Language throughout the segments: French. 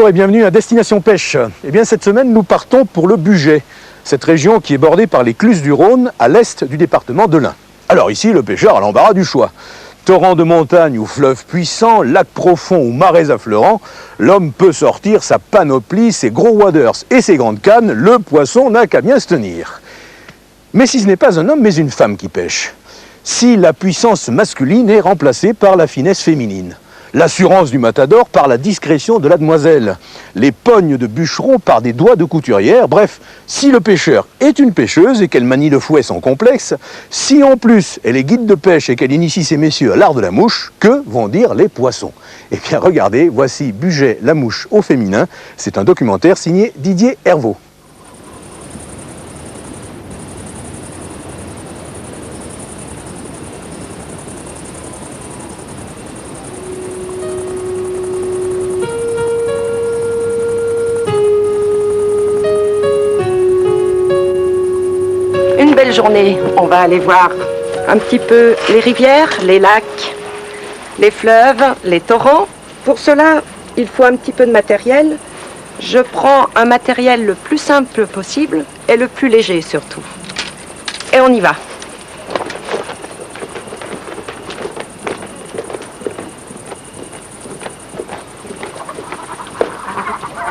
Bonjour et bienvenue à Destination Pêche. Eh bien cette semaine nous partons pour le Bugey, cette région qui est bordée par les Cluses du Rhône à l'est du département de l'Ain. Alors ici le pêcheur a l'embarras du choix. Torrent de montagne ou fleuve puissant, lac profond ou marais affleurants, l'homme peut sortir sa panoplie, ses gros waders et ses grandes cannes, le poisson n'a qu'à bien se tenir. Mais si ce n'est pas un homme mais une femme qui pêche, si la puissance masculine est remplacée par la finesse féminine, l'assurance du matador par la discrétion de la demoiselle, les pognes de bûcheron par des doigts de couturière, bref, si le pêcheur est une pêcheuse et qu'elle manie le fouet sans complexe, si en plus elle est guide de pêche et qu'elle initie ses messieurs à l'art de la mouche, que vont dire les poissons? Eh bien regardez, voici Bugey, la mouche au féminin, c'est un documentaire signé Didier Hervaux. Une belle journée, on va aller voir un petit peu les rivières, les lacs, les fleuves, les torrents. Pour cela, il faut un petit peu de matériel. Je prends un matériel le plus simple possible et le plus léger surtout. Et on y va.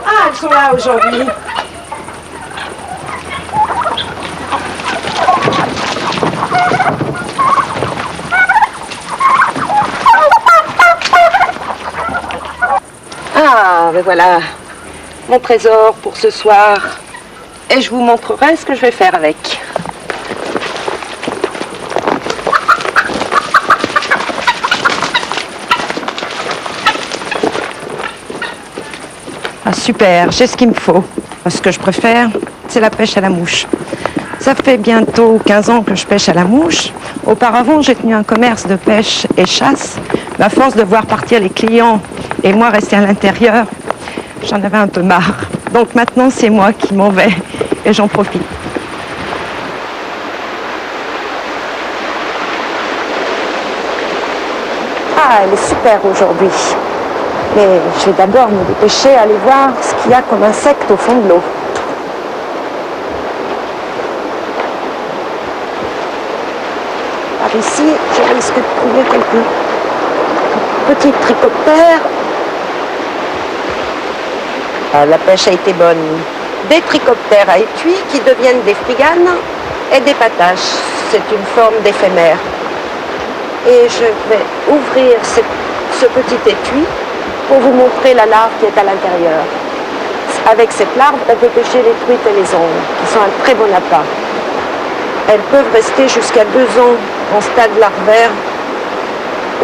Ah, elles sont là aujourd'hui. Ah, ben voilà, mon trésor pour ce soir. Et je vous montrerai ce que je vais faire avec. Ah super, j'ai ce qu'il me faut. Ce que je préfère, c'est la pêche à la mouche. Ça fait bientôt 15 ans que je pêche à la mouche. Auparavant, j'ai tenu un commerce de pêche et chasse. Mais à force de voir partir les clients et moi rester à l'intérieur, j'en avais un peu marre. Donc maintenant, c'est moi qui m'en vais et j'en profite. Ah, elle est super aujourd'hui. Mais je vais d'abord me dépêcher, aller voir ce qu'il y a comme insectes au fond de l'eau. Par ici, je risque de trouver quelques petits trichoptères. La pêche a été bonne. Des trichoptères à étui qui deviennent des friganes et des pataches. C'est une forme d'éphémère. Et je vais ouvrir ce petit étui pour vous montrer la larve qui est à l'intérieur. Avec cette larve, on peut pêcher les truites et les ongles, qui sont un très bon appât. Elles peuvent rester jusqu'à 2 ans en stade larvaire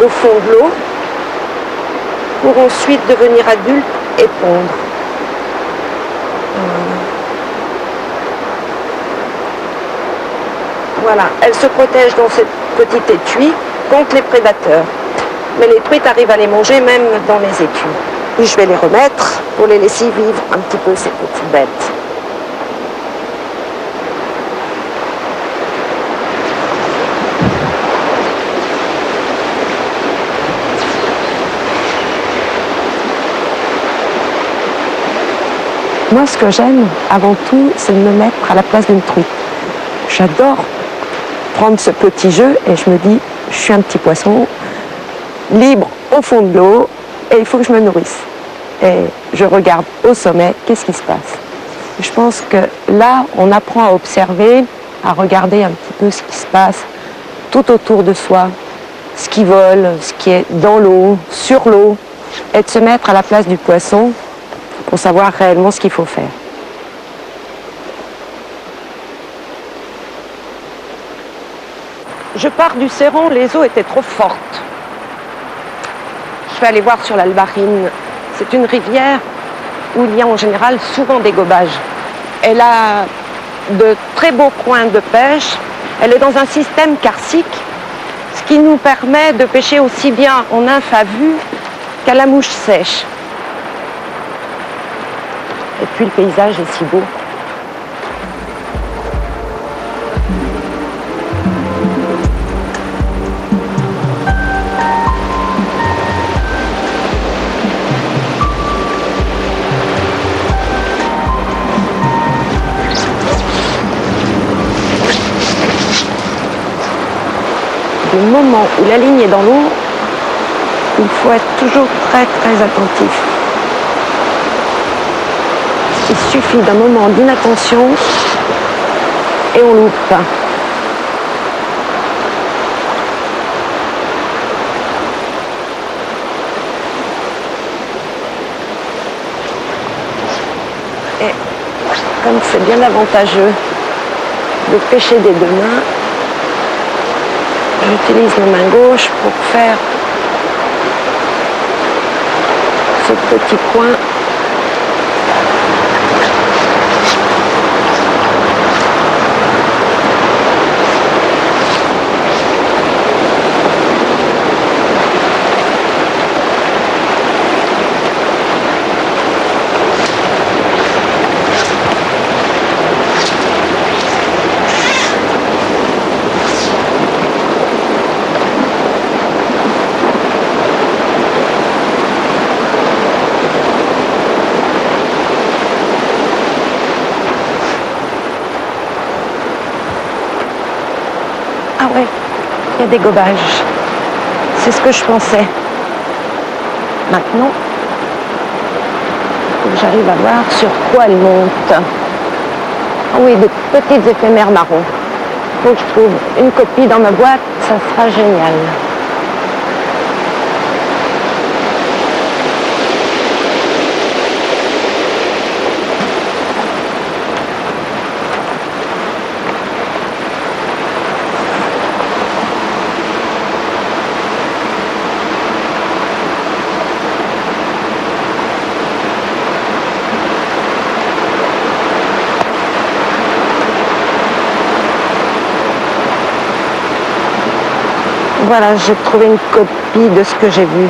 au fond de l'eau, pour ensuite devenir adultes et pondre. Voilà, elles se protègent dans ce petit étui contre les prédateurs. Mais les truites arrivent à les manger même dans les étuis. Puis je vais les remettre pour les laisser vivre un petit peu ces petites bêtes. Moi, ce que j'aime, avant tout, c'est de me mettre à la place d'une truite. J'adore prendre ce petit jeu et je me dis, je suis un petit poisson, libre au fond de l'eau, et il faut que je me nourrisse. Et je regarde au sommet, qu'est-ce qui se passe. Je pense que là, on apprend à observer, à regarder un petit peu ce qui se passe tout autour de soi, ce qui vole, ce qui est dans l'eau, sur l'eau, et de se mettre à la place du poisson, pour savoir réellement ce qu'il faut faire. Je pars du Céron, les eaux étaient trop fortes. Je vais aller voir sur l'Albarine. C'est une rivière où il y a en général souvent des gobages. Elle a de très beaux coins de pêche. Elle est dans un système karstique, ce qui nous permet de pêcher aussi bien en nymphe à vue qu'à la mouche sèche. Et puis le paysage est si beau. du moment où la ligne est dans l'eau, il faut être toujours très très attentif. Il suffit d'un moment d'inattention et on loupe. Et comme c'est bien avantageux de pêcher des deux mains, j'utilise ma main gauche pour faire ce petit coin. Ah ouais, il y a des gobages. C'est ce que je pensais. Maintenant, il faut que j'arrive à voir sur quoi elle monte. Ah oui, des petites éphémères marrons. Il faut que je trouve une copie dans ma boîte, ça sera génial. Voilà, j'ai trouvé une copie de ce que j'ai vu.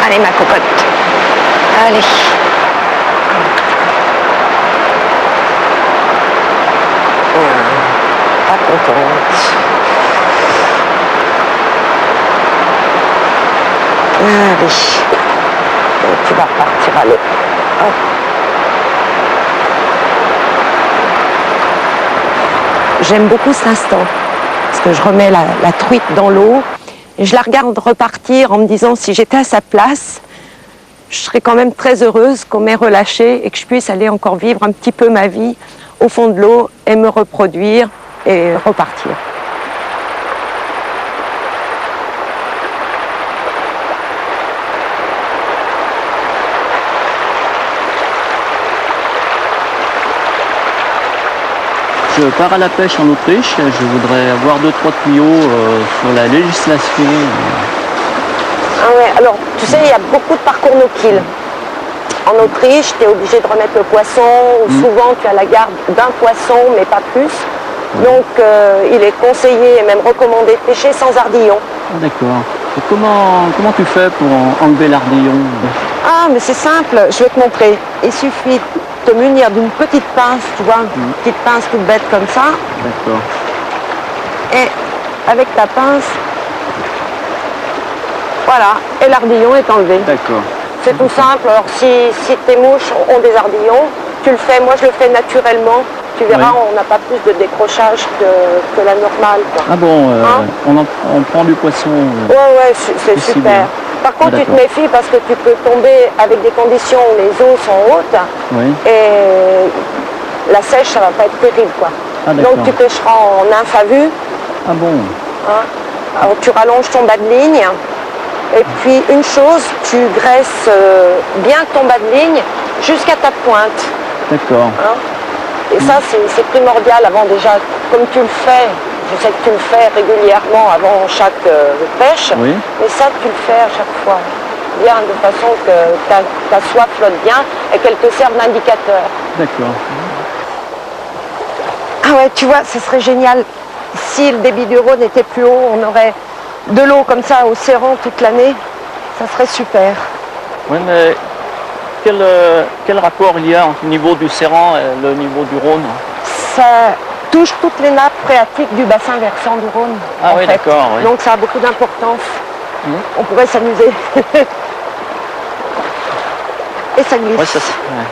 Allez, ma cocotte. Allez. Pas contente. Allez. Et tu vas repartir à l'eau. Hop. J'aime beaucoup cet instant. Parce que je remets la truite dans l'eau. Et je la regarde repartir en me disant si j'étais à sa place, je serais quand même très heureuse qu'on m'ait relâchée et que je puisse aller encore vivre un petit peu ma vie au fond de l'eau et me reproduire et repartir. Je pars à la pêche en Autriche, je voudrais avoir 2-3 tuyaux sur la législation. Ah ouais, alors tu sais, il y a beaucoup de parcours no-kill. En Autriche, tu es obligé de remettre le poisson, ou souvent tu as la garde d'un poisson, mais pas plus. Donc il est conseillé et même recommandé de pêcher sans ardillon. Ah, d'accord. Et comment tu fais pour enlever l'ardillon? Ah, mais c'est simple, je vais te montrer. Il suffit de te munir d'une petite pince, tu vois, une petite pince toute bête comme ça. D'accord. Et avec ta pince, voilà, et l'ardillon est enlevé. D'accord. C'est tout simple. Alors si tes mouches ont des ardillons, tu le fais. Moi, je le fais naturellement. Tu verras, Oui. on n'a pas plus de décrochage que la normale, quoi. Ah bon, Hein? on prend du poisson. Ouais, c'est Ici, super. bien. Par contre, Ah, tu te d'accord. méfies parce que tu peux tomber avec des conditions où les eaux sont hautes Oui. et la sèche, ça va pas être terrible, quoi. Ah, d'accord. Donc tu pêcheras en nymphe à vue. Ah bon. Hein. Alors tu rallonges ton bas de ligne. Et puis une chose, tu graisses bien ton bas de ligne jusqu'à ta pointe. D'accord. Hein. Et ça, c'est primordial avant déjà, comme tu le fais, je sais que tu le fais régulièrement avant chaque pêche, Oui. mais ça, tu le fais à chaque fois. Bien, de façon que ta soie flotte bien et qu'elle te serve d'indicateur. D'accord. Ah ouais, tu vois, ce serait génial. Si le débit du Rhône était plus haut, on aurait de l'eau comme ça au Séran toute l'année. Ça serait super. Oui, mais quel rapport il y a entre le niveau du Séran et le niveau du Rhône? ça touche toutes les nappes phréatiques du bassin versant du Rhône. Ah en oui, fait. d'accord, oui. Donc ça a beaucoup d'importance. Mhm. On pourrait s'amuser. Et ça glisse. Ouais, ça, ouais.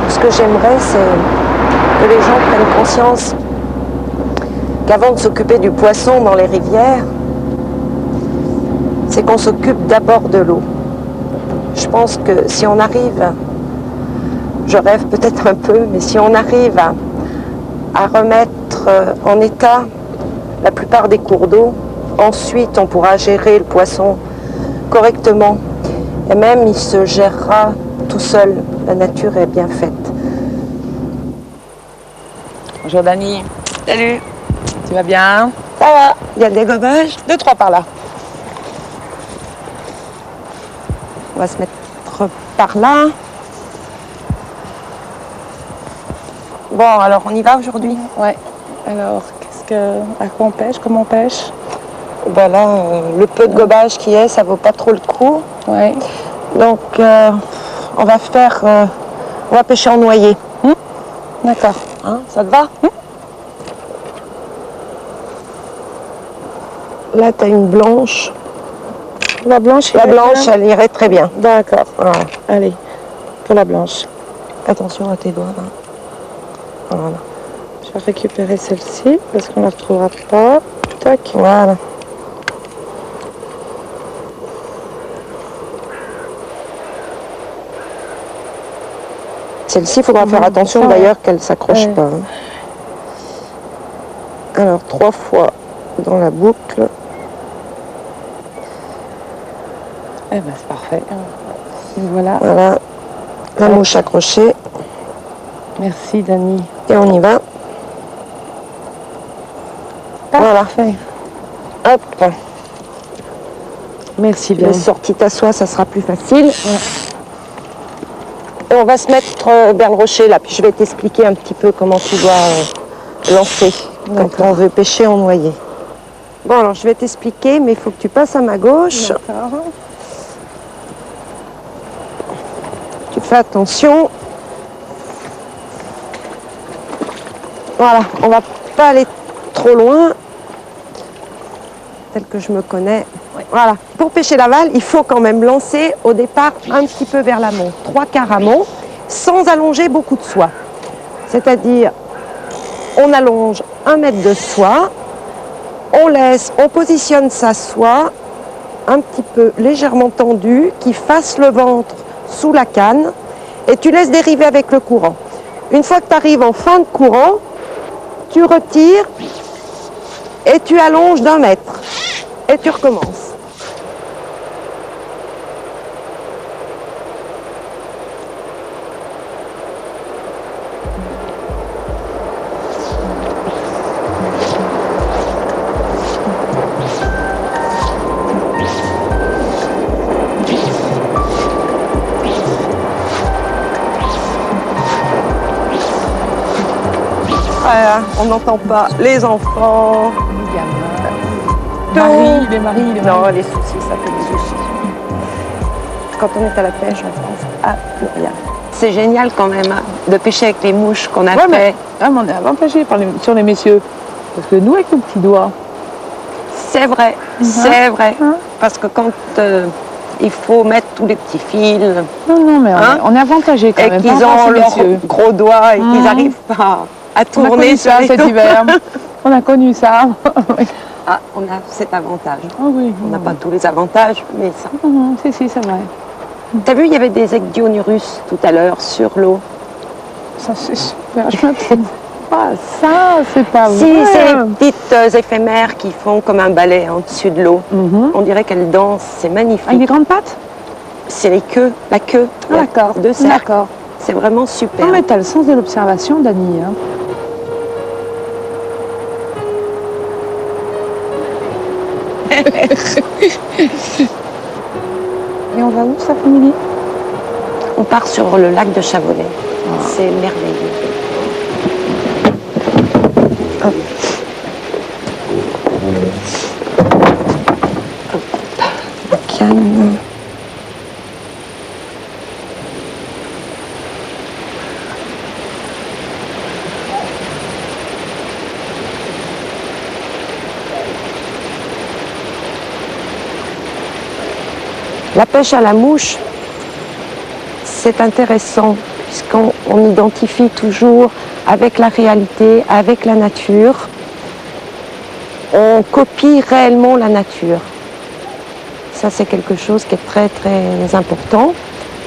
Ce que j'aimerais, c'est que les gens prennent conscience qu'avant de s'occuper du poisson dans les rivières, c'est qu'on s'occupe d'abord de l'eau. Je pense que si on arrive, je rêve peut-être un peu, mais si on arrive à remettre en état la plupart des cours d'eau, ensuite on pourra gérer le poisson correctement. Et même il se gérera tout seul. La nature est bien faite. Bonjour Dani, Salut. tu vas bien? Ça va, il y a des gobages. 2, 3 par là. On va se mettre par là. Bon, alors on y va aujourd'hui? Ouais. Alors, à quoi on pêche? Comment on pêche? Ben là, le peu de gobage qui est, ça vaut pas trop le coup. Ouais. Donc, on va on va pêcher en noyer. D'accord. Hein, ça te va? Là, tu as une blanche. La blanche. La blanche, elle irait très bien. D'accord. Voilà. Allez, pour la blanche. Attention à tes doigts. Là. Voilà. Je vais récupérer celle-ci parce qu'on ne la retrouvera pas. Tac. Voilà. Celle-ci, il faudra faire attention ça va. d'ailleurs qu'elle ne s'accroche Ouais. pas. Hein. Alors, 3 fois dans la boucle. Eh ben, c'est parfait. Et voilà. Voilà. La mouche accrochée. Merci Dani. Et on y va. Voilà. Parfait. Hop. Merci Tu bien. laisses sortir ta soie, ça sera plus facile. Et on va se mettre vers le rocher là, puis je vais t'expliquer un petit peu comment tu dois lancer quand on veut pêcher en noyer. Bon, alors je vais t'expliquer, mais il faut que tu passes à ma gauche. D'accord. Tu fais attention. Voilà, on va pas aller trop loin, tel que je me connais. Voilà, pour pêcher l'aval, il faut quand même lancer au départ un petit peu vers l'amont, 3/4 amont, sans allonger beaucoup de soie. C'est-à-dire, on allonge 1 mètre de soie, on positionne sa soie un petit peu légèrement tendue, qui fasse le ventre sous la canne, et tu laisses dériver avec le courant. Une fois que tu arrives en fin de courant, tu retires et tu allonges d'1 mètre. Et tu recommences. Voilà, on n'entend pas les enfants. Marie. Non, les soucis, ça fait des soucis. Quand on est à la pêche, on pense à plus rien. C'est génial quand même hein, de pêcher avec les mouches qu'on a fait. On est avantagé sur les messieurs. Parce que nous, avec nos petits doigts. C'est vrai, c'est vrai. Parce que quand il faut mettre tous les petits fils Non, mais on est avantagé quand et même. qu'ils ont leurs gros doigts et qu'ils n'arrivent pas à On a tourner connu sur ça les cet dos. hiver. On a connu ça. Ah, on a cet avantage. Ah oui. On n'a pas tous les avantages, mais ça. Si, c'est vrai. T'as vu, il y avait des ecdionurus tout à l'heure sur l'eau. Ça, c'est super. Je m'attends pas à ça, c'est pas Si, vrai. c'est les petites éphémères qui font comme un balai en dessus de l'eau. On dirait qu'elles dansent, c'est magnifique. Avec des grandes pattes? C'est la queue. Ah, d'accord. De cercle. D'accord. C'est vraiment super. Non, mais t'as le sens de l'observation, Dani. Hein. Et on va où cet après-midi? On part sur le lac de Chavolais. C'est merveilleux. La pêche à la mouche, c'est intéressant puisqu'on identifie toujours avec la réalité, avec la nature. On copie réellement la nature. Ça, c'est quelque chose qui est très, très important.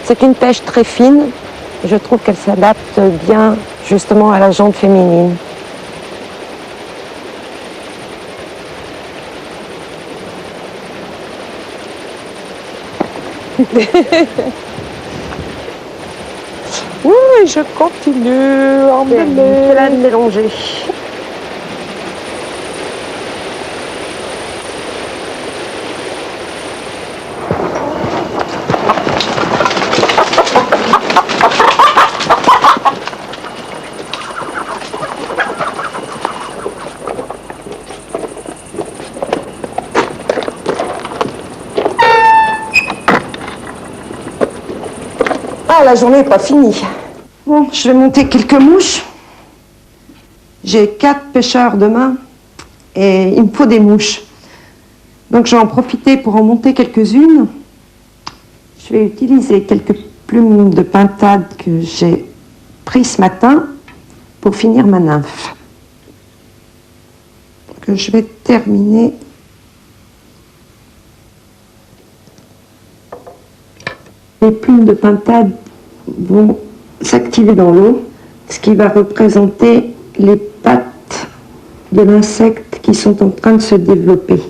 C'est une pêche très fine. Je trouve qu'elle s'adapte bien, justement, à la jante féminine. Oui, je continue à Je la mélanger. Ah, la journée n'est pas finie. Bon, je vais monter quelques mouches. J'ai 4 pêcheurs demain et il me faut des mouches. Donc je vais en profiter pour en monter quelques-unes. Je vais utiliser quelques plumes de pintade que j'ai prises ce matin pour finir ma nymphe. Donc je vais terminer. Les plumes de pintade vont s'activer dans l'eau, ce qui va représenter les pattes de l'insecte qui sont en train de se développer.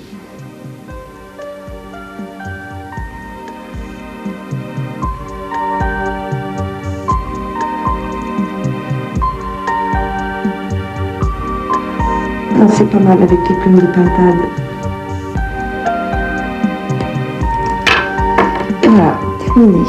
Ah, c'est pas mal avec les plumes de pintade. Voilà, terminé.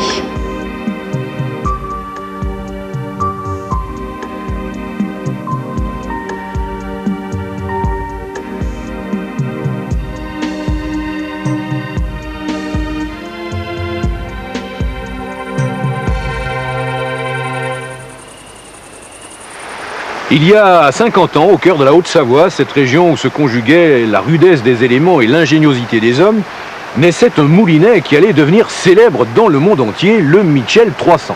Il y a 50 ans, au cœur de la Haute-Savoie, cette région où se conjuguait la rudesse des éléments et l'ingéniosité des hommes, naissait un moulinet qui allait devenir célèbre dans le monde entier, le Mitchell 300.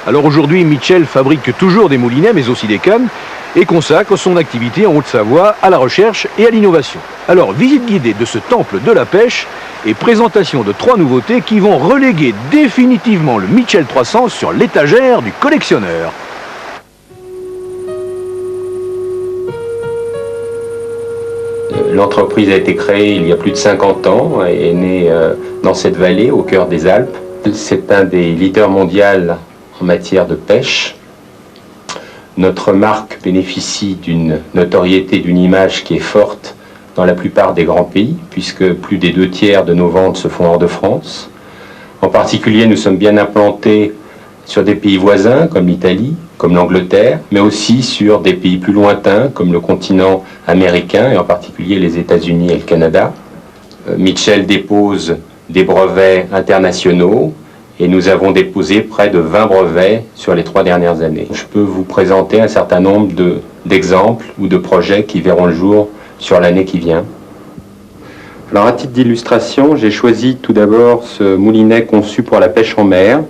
Alors aujourd'hui, Mitchell fabrique toujours des moulinets, mais aussi des cannes, et consacre son activité en Haute-Savoie à la recherche et à l'innovation. Alors, visite guidée de ce temple de la pêche et présentation de 3 nouveautés qui vont reléguer définitivement le Mitchell 300 sur l'étagère du collectionneur. L'entreprise a été créée il y a plus de 50 ans et est née dans cette vallée, au cœur des Alpes. C'est un des leaders mondiaux en matière de pêche. Notre marque bénéficie d'une notoriété, d'une image qui est forte dans la plupart des grands pays, puisque plus des 2/3 de nos ventes se font hors de France. En particulier, nous sommes bien implantés sur des pays voisins comme l'Italie, comme l'Angleterre, mais aussi sur des pays plus lointains comme le continent américain et en particulier les États-Unis et le Canada. Mitchell dépose des brevets internationaux et nous avons déposé près de 20 brevets sur les 3 dernières années. Je peux vous présenter un certain nombre d'exemples ou de projets qui verront le jour sur l'année qui vient. Alors à titre d'illustration, j'ai choisi tout d'abord ce moulinet conçu pour la pêche en mer.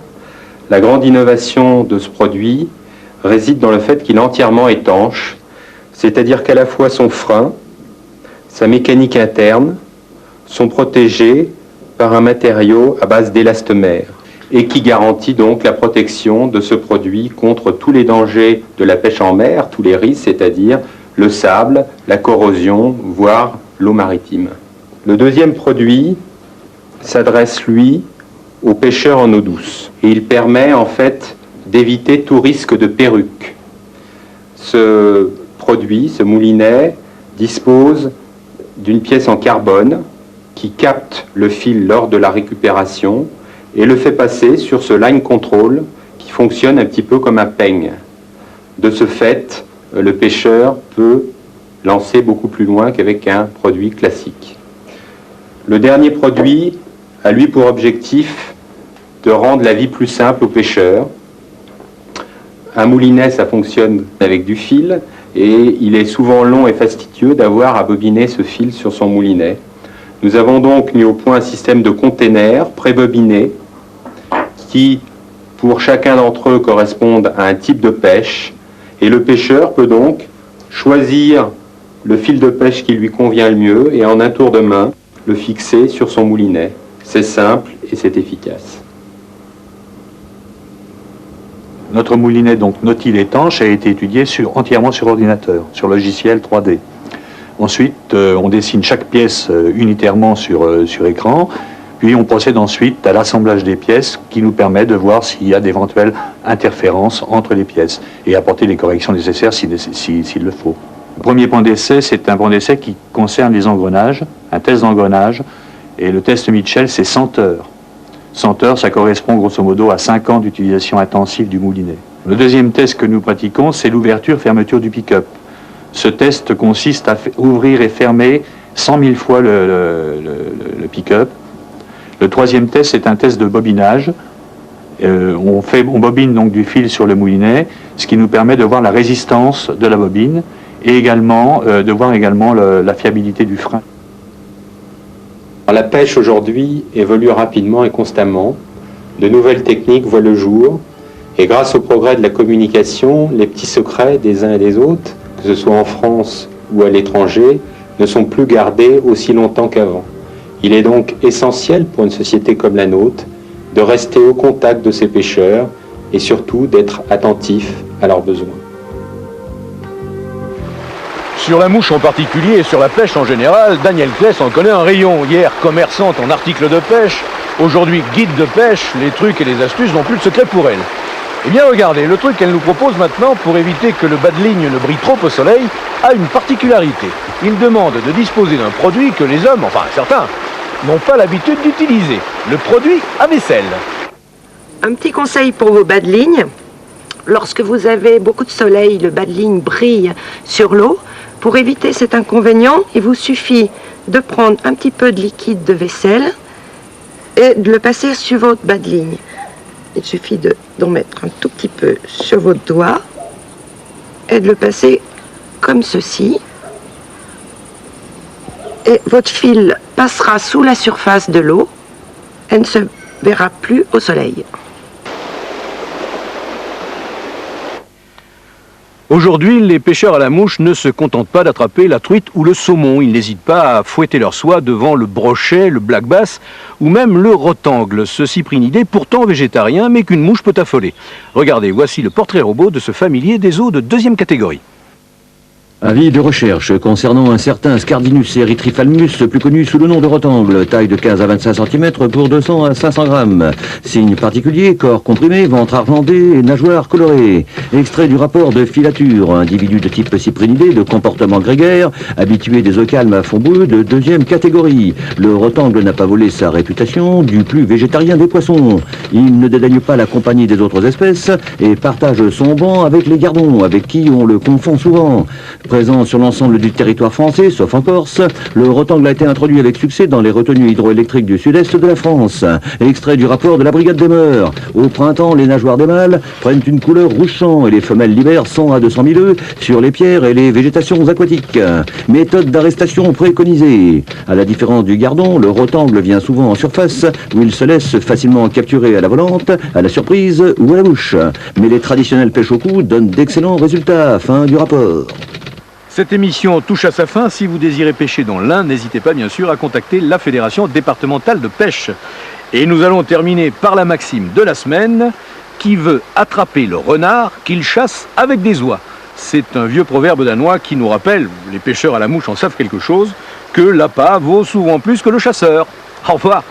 La grande innovation de ce produit réside dans le fait qu'il est entièrement étanche, c'est-à-dire qu'à la fois son frein, sa mécanique interne sont protégés par un matériau à base d'élastomère et qui garantit donc la protection de ce produit contre tous les dangers de la pêche en mer, tous les risques, c'est-à-dire le sable, la corrosion, voire l'eau maritime. Le deuxième produit s'adresse, lui, aux pêcheurs en eau douce et il permet en fait d'éviter tout risque de perruque. Ce produit, ce moulinet, dispose d'une pièce en carbone qui capte le fil lors de la récupération et le fait passer sur ce line control qui fonctionne un petit peu comme un peigne. De ce fait, le pêcheur peut lancer beaucoup plus loin qu'avec un produit classique. Le dernier produit a lui pour objectif de rendre la vie plus simple aux pêcheurs. Un moulinet, ça fonctionne avec du fil et il est souvent long et fastidieux d'avoir à bobiner ce fil sur son moulinet. Nous avons donc mis au point un système de containers pré-bobinés qui, pour chacun d'entre eux, correspondent à un type de pêche. Et le pêcheur peut donc choisir le fil de pêche qui lui convient le mieux et en un tour de main, le fixer sur son moulinet. C'est simple et c'est efficace. Notre moulinet, donc Nautile étanche, a été étudié entièrement sur ordinateur, sur logiciel 3D. Ensuite, on dessine chaque pièce unitairement sur écran, puis on procède ensuite à l'assemblage des pièces qui nous permet de voir s'il y a d'éventuelles interférences entre les pièces et apporter les corrections nécessaires s'il le faut. Le premier point d'essai, c'est un point d'essai qui concerne les engrenages, un test d'engrenage, et le test Mitchell, c'est 100 heures. 100 heures, ça correspond grosso modo à 5 ans d'utilisation intensive du moulinet. Le deuxième test que nous pratiquons, c'est l'ouverture-fermeture du pick-up. Ce test consiste à ouvrir et fermer 100 000 fois le pick-up. Le troisième test, c'est un test de bobinage. On bobine donc du fil sur le moulinet, ce qui nous permet de voir la résistance de la bobine et également de voir également la fiabilité du frein. La pêche aujourd'hui évolue rapidement et constamment. De nouvelles techniques voient le jour. Et grâce au progrès de la communication, les petits secrets des uns et des autres, que ce soit en France ou à l'étranger, ne sont plus gardés aussi longtemps qu'avant. Il est donc essentiel pour une société comme la nôtre de rester au contact de ces pêcheurs et surtout d'être attentif à leurs besoins. Sur la mouche en particulier et sur la pêche en général, Daniel Kless en connaît un rayon. Hier, commerçante en articles de pêche, aujourd'hui guide de pêche, les trucs et les astuces n'ont plus de secret pour elle. Eh bien regardez, le truc qu'elle nous propose maintenant pour éviter que le bas de ligne ne brille trop au soleil a une particularité. Il demande de disposer d'un produit que les hommes, enfin certains, n'ont pas l'habitude d'utiliser. Le produit à vaisselle. Un petit conseil pour vos bas de ligne. Lorsque vous avez beaucoup de soleil, le bas de ligne brille sur l'eau. Pour éviter cet inconvénient, il vous suffit de prendre un petit peu de liquide de vaisselle et de le passer sur votre bas de ligne. Il suffit d'en mettre un tout petit peu sur votre doigt et de le passer comme ceci. Et votre fil passera sous la surface de l'eau et ne se verra plus au soleil. Aujourd'hui, les pêcheurs à la mouche ne se contentent pas d'attraper la truite ou le saumon. Ils n'hésitent pas à fouetter leur soie devant le brochet, le black bass ou même le rotangle, ce cyprinidé pourtant végétarien mais qu'une mouche peut affoler. Regardez, voici le portrait robot de ce familier des eaux de 2e catégorie. Avis de recherche concernant un certain Scardinus erythriphalmus, plus connu sous le nom de rotangle, taille de 15 à 25 cm pour 200 à 500 grammes. Signe particulier, corps comprimé, ventre argenté et nageoires colorées. Extrait du rapport de filature, individu de type cyprinidé, de comportement grégaire, habitué des eaux calmes à fond bleu de 2e catégorie. Le rotangle n'a pas volé sa réputation du plus végétarien des poissons. Il ne dédaigne pas la compagnie des autres espèces et partage son banc avec les gardons, avec qui on le confond souvent. Présent sur l'ensemble du territoire français, sauf en Corse, le rotangle a été introduit avec succès dans les retenues hydroélectriques du sud-est de la France. Extrait du rapport de la Brigade des Meurs. Au printemps, les nageoires des mâles prennent une couleur rouge sang et les femelles libèrent 100 à 200 000 œufs sur les pierres et les végétations aquatiques. Méthode d'arrestation préconisée. À la différence du gardon, le rotangle vient souvent en surface où il se laisse facilement capturer à la volante, à la surprise ou à la bouche. Mais les traditionnelles pêches au cou donnent d'excellents résultats. Fin du rapport. Cette émission touche à sa fin. Si vous désirez pêcher dans l'Ain, n'hésitez pas bien sûr à contacter la Fédération départementale de pêche. Et nous allons terminer par la maxime de la semaine qui veut attraper le renard qu'il chasse avec des oies. C'est un vieux proverbe danois qui nous rappelle, les pêcheurs à la mouche en savent quelque chose, que l'appât vaut souvent plus que le chasseur. Au revoir.